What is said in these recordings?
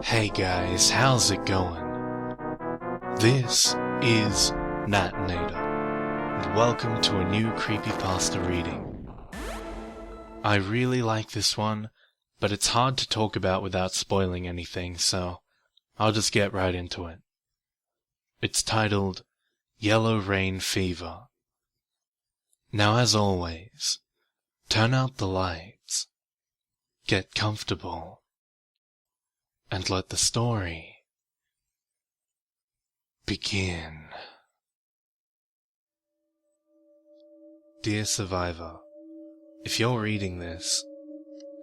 Hey guys, how's it going? This is Natinator, and welcome to a new Creepypasta reading. I really like this one, but it's hard to talk about without spoiling anything, so I'll just get right into it. It's titled Yellow Rain Fever. Now as always, turn out the lights, get comfortable, and let the story begin. Dear Survivor, if you're reading this,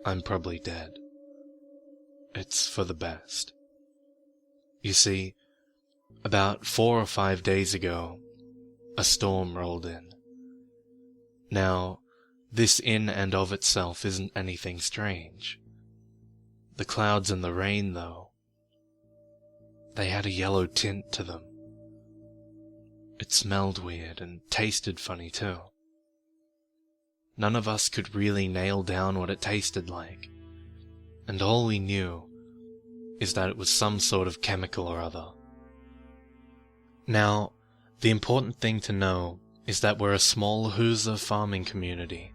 I'm probably dead. It's for the best. You see, about 4 or 5 days ago, a storm rolled in. Now, this in and of itself isn't anything strange. The clouds and the rain, though, they had a yellow tint to them. It smelled weird and tasted funny too. None of us could really nail down what it tasted like, and all we knew is that it was some sort of chemical or other. Now, the important thing to know is that we're a small Hoosier farming community,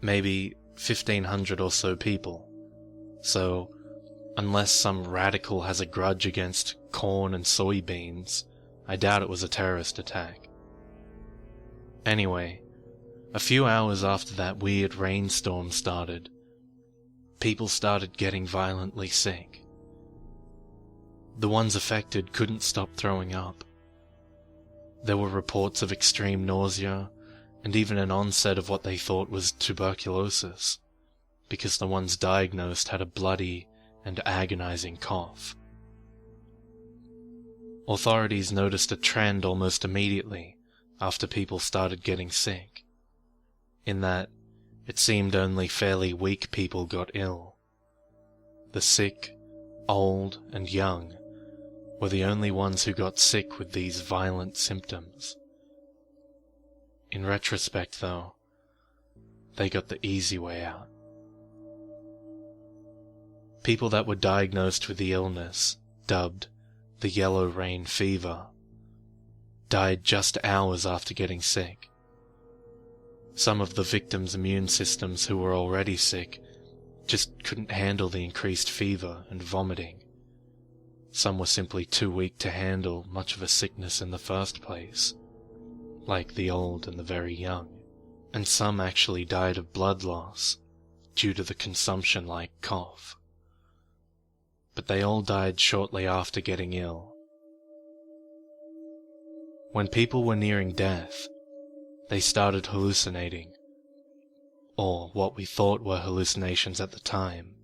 maybe 1,500 or so people. So, unless some radical has a grudge against corn and soybeans, I doubt it was a terrorist attack. Anyway, a few hours after that weird rainstorm started, people started getting violently sick. The ones affected couldn't stop throwing up. There were reports of extreme nausea, and even an onset of what they thought was tuberculosis, because the ones diagnosed had a bloody and agonizing cough. Authorities noticed a trend almost immediately after people started getting sick, in that it seemed only fairly weak people got ill. The sick, old, and young were the only ones who got sick with these violent symptoms. In retrospect, though, they got the easy way out. People that were diagnosed with the illness, dubbed the yellow rain fever, died just hours after getting sick. Some of the victims' immune systems who were already sick just couldn't handle the increased fever and vomiting. Some were simply too weak to handle much of a sickness in the first place, like the old and the very young, and some actually died of blood loss due to the consumption-like cough. But they all died shortly after getting ill. When people were nearing death, they started hallucinating, or what we thought were hallucinations at the time.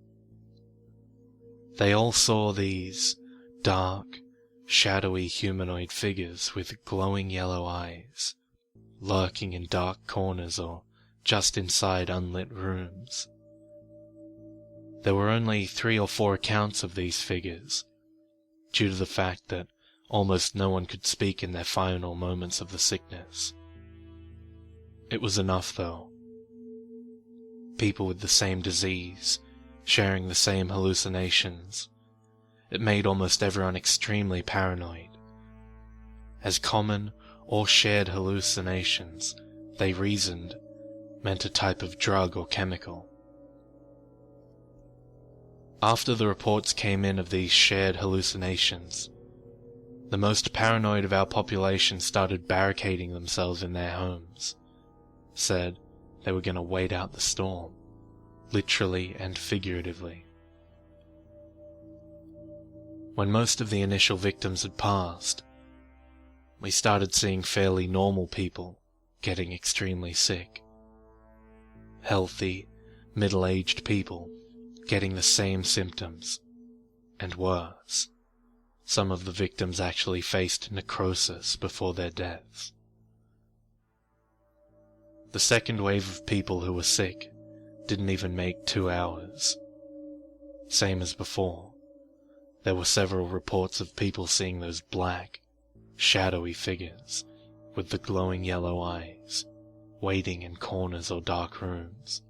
They all saw these dark, shadowy humanoid figures with glowing yellow eyes, lurking in dark corners or just inside unlit rooms. There were only 3 or 4 accounts of these figures, due to the fact that almost no one could speak in their final moments of the sickness. It was enough, though. People with the same disease, sharing the same hallucinations. It made almost everyone extremely paranoid. As common or shared hallucinations, they reasoned, meant a type of drug or chemical. After the reports came in of these shared hallucinations, the most paranoid of our population started barricading themselves in their homes, said they were going to wait out the storm, literally and figuratively. When most of the initial victims had passed, we started seeing fairly normal people getting extremely sick. Healthy, middle-aged people getting the same symptoms, and worse. Some of the victims actually faced necrosis before their deaths. The second wave of people who were sick didn't even make 2 hours. Same as before, there were several reports of people seeing those black, shadowy figures with the glowing yellow eyes, waiting in corners or dark rooms.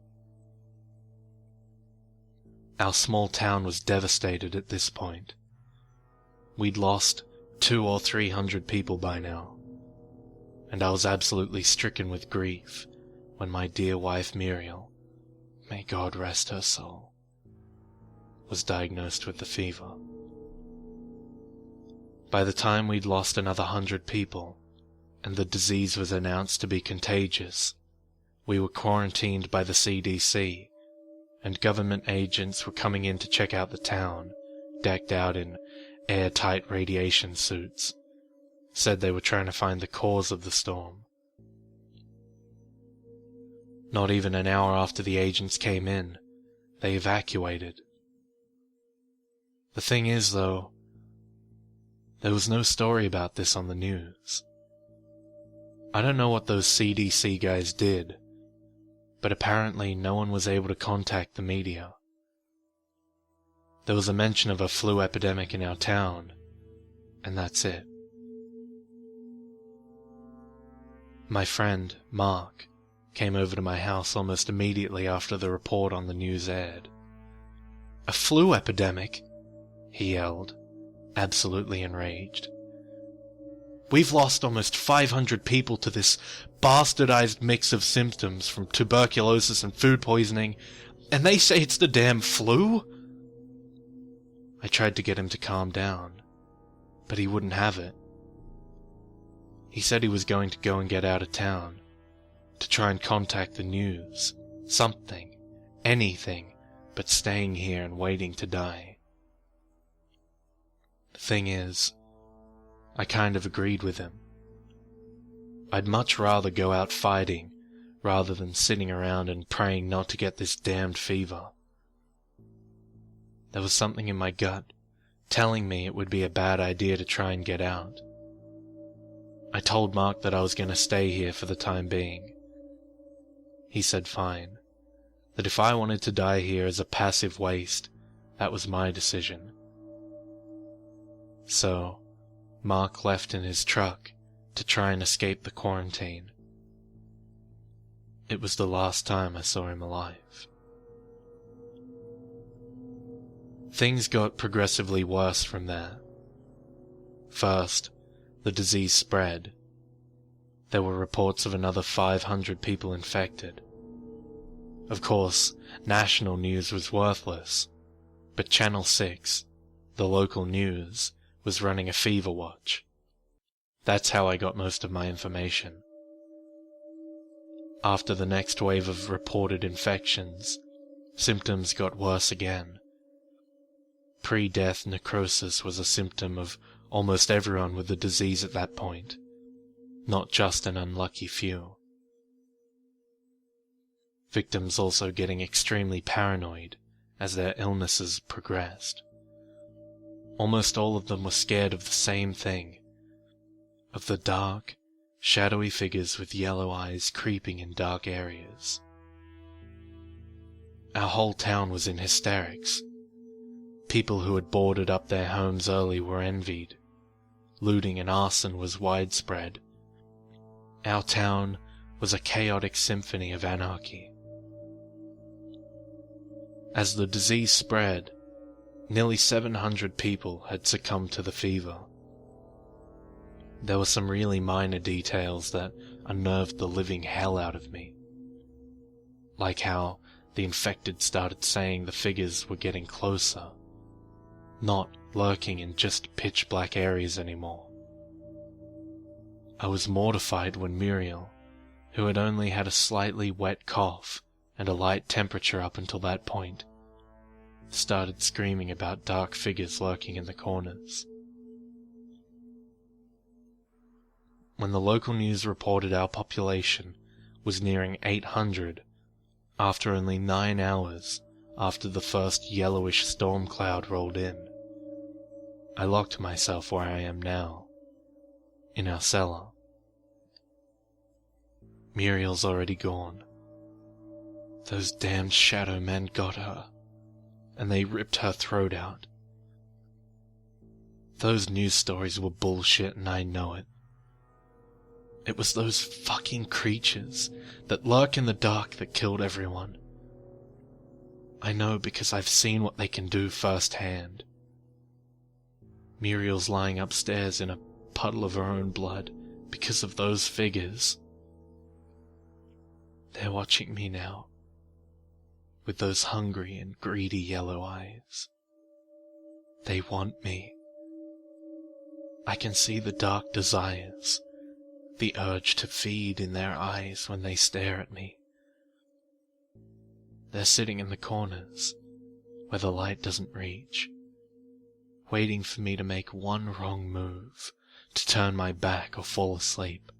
Our small town was devastated at this point. We'd lost 200 or 300 people by now, and I was absolutely stricken with grief when my dear wife Muriel, may God rest her soul, was diagnosed with the fever. By the time we'd lost another 100 people, and the disease was announced to be contagious, we were quarantined by the CDC, and government agents were coming in to check out the town, decked out in airtight radiation suits. Said they were trying to find the cause of the storm. Not even an hour after the agents came in, they evacuated. The thing is, though, there was no story about this on the news. I don't know what those CDC guys did, but apparently no one was able to contact the media. There was a mention of a flu epidemic in our town, and that's it. My friend, Mark, came over to my house almost immediately after the report on the news aired. "A flu epidemic?" he yelled, absolutely enraged. "We've lost almost 500 people to this bastardized mix of symptoms from tuberculosis and food poisoning, and they say it's the damn flu?" I tried to get him to calm down, but he wouldn't have it. He said he was going to go and get out of town, to try and contact the news, something, anything, but staying here and waiting to die. The thing is, I kind of agreed with him. I'd much rather go out fighting rather than sitting around and praying not to get this damned fever. There was something in my gut telling me it would be a bad idea to try and get out. I told Mark that I was going to stay here for the time being. He said fine, that if I wanted to die here as a passive waste, that was my decision. So, Mark left in his truck to try and escape the quarantine. It was the last time I saw him alive. Things got progressively worse from there. First, the disease spread. There were reports of another 500 people infected. Of course, national news was worthless, but Channel 6, the local news, was running a fever watch. That's how I got most of my information. After the next wave of reported infections, symptoms got worse again. Pre-death necrosis was a symptom of almost everyone with the disease at that point, not just an unlucky few. Victims also getting extremely paranoid as their illnesses progressed. Almost all of them were scared of the same thing, of the dark, shadowy figures with yellow eyes creeping in dark areas. Our whole town was in hysterics. People who had boarded up their homes early were envied. Looting and arson was widespread. Our town was a chaotic symphony of anarchy. As the disease spread, nearly 700 people had succumbed to the fever. There were some really minor details that unnerved the living hell out of me. Like how the infected started saying the figures were getting closer, not lurking in just pitch-black areas anymore. I was mortified when Muriel, who had only had a slightly wet cough and a light temperature up until that point, started screaming about dark figures lurking in the corners. When the local news reported our population was nearing 800, after only 9 hours after the first yellowish storm cloud rolled in, I locked myself where I am now, in our cellar. Muriel's already gone. Those damned shadow men got her, and they ripped her throat out. Those news stories were bullshit, and I know it. It was those fucking creatures that lurk in the dark that killed everyone. I know because I've seen what they can do firsthand. Muriel's lying upstairs in a puddle of her own blood because of those figures. They're watching me now, with those hungry and greedy yellow eyes. They want me. I can see the dark desires, the urge to feed in their eyes when they stare at me. They're sitting in the corners, where the light doesn't reach, waiting for me to make one wrong move, to turn my back or fall asleep.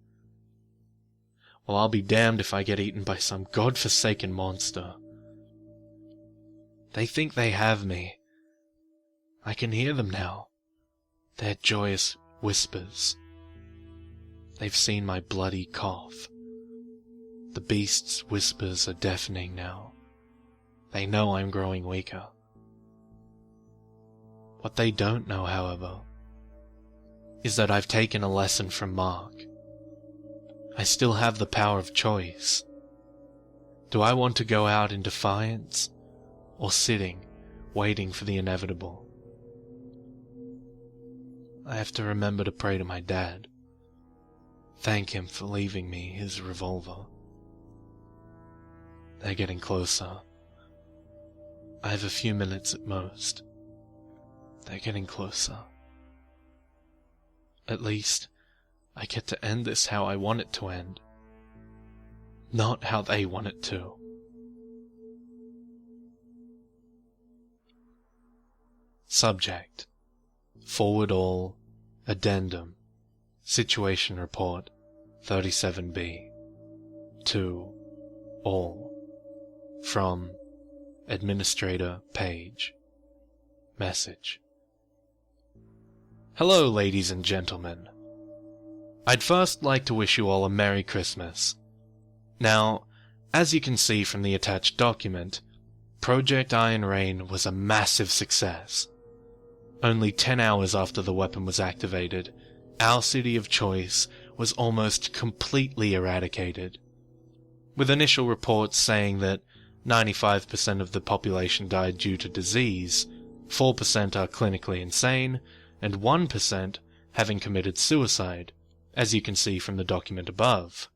Well, I'll be damned if I get eaten by some godforsaken monster. They think they have me. I can hear them now, their joyous whispers. They've seen my bloody cough. The beast's whispers are deafening now. They know I'm growing weaker. What they don't know, however, is that I've taken a lesson from Mark. I still have the power of choice. Do I want to go out in defiance, or sitting, waiting for the inevitable? I have to remember to pray to my dad. Thank him for leaving me his revolver. They're getting closer. I have a few minutes at most. They're getting closer. At least, I get to end this how I want it to end. Not how they want it to. Subject: Forward all, Addendum, Situation Report, 37B. To all. From Administrator Page. Message. Hello, ladies and gentlemen. I'd first like to wish you all a Merry Christmas. Now, as you can see from the attached document, Project Iron Rain was a massive success. Only 10 hours after the weapon was activated, our city of choice was almost completely eradicated, with initial reports saying that 95% of the population died due to disease, 4% are clinically insane, and 1% having committed suicide, as you can see from the document above.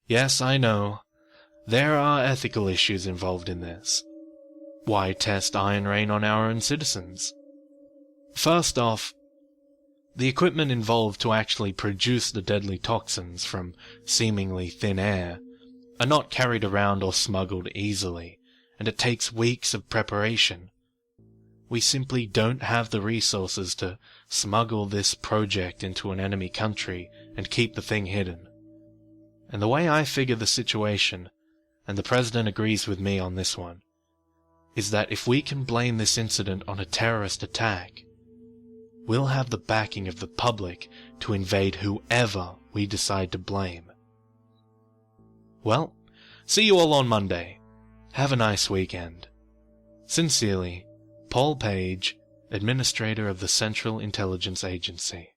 Yes, I know, there are ethical issues involved in this. Why test Iron Rain on our own citizens? First off, the equipment involved to actually produce the deadly toxins from seemingly thin air are not carried around or smuggled easily, and it takes weeks of preparation. We simply don't have the resources to smuggle this project into an enemy country and keep the thing hidden. And the way I figure the situation, and the President agrees with me on this one, is that if we can blame this incident on a terrorist attack, we'll have the backing of the public to invade whoever we decide to blame. Well, see you all on Monday. Have a nice weekend. Sincerely, Paul Page, Administrator of the Central Intelligence Agency.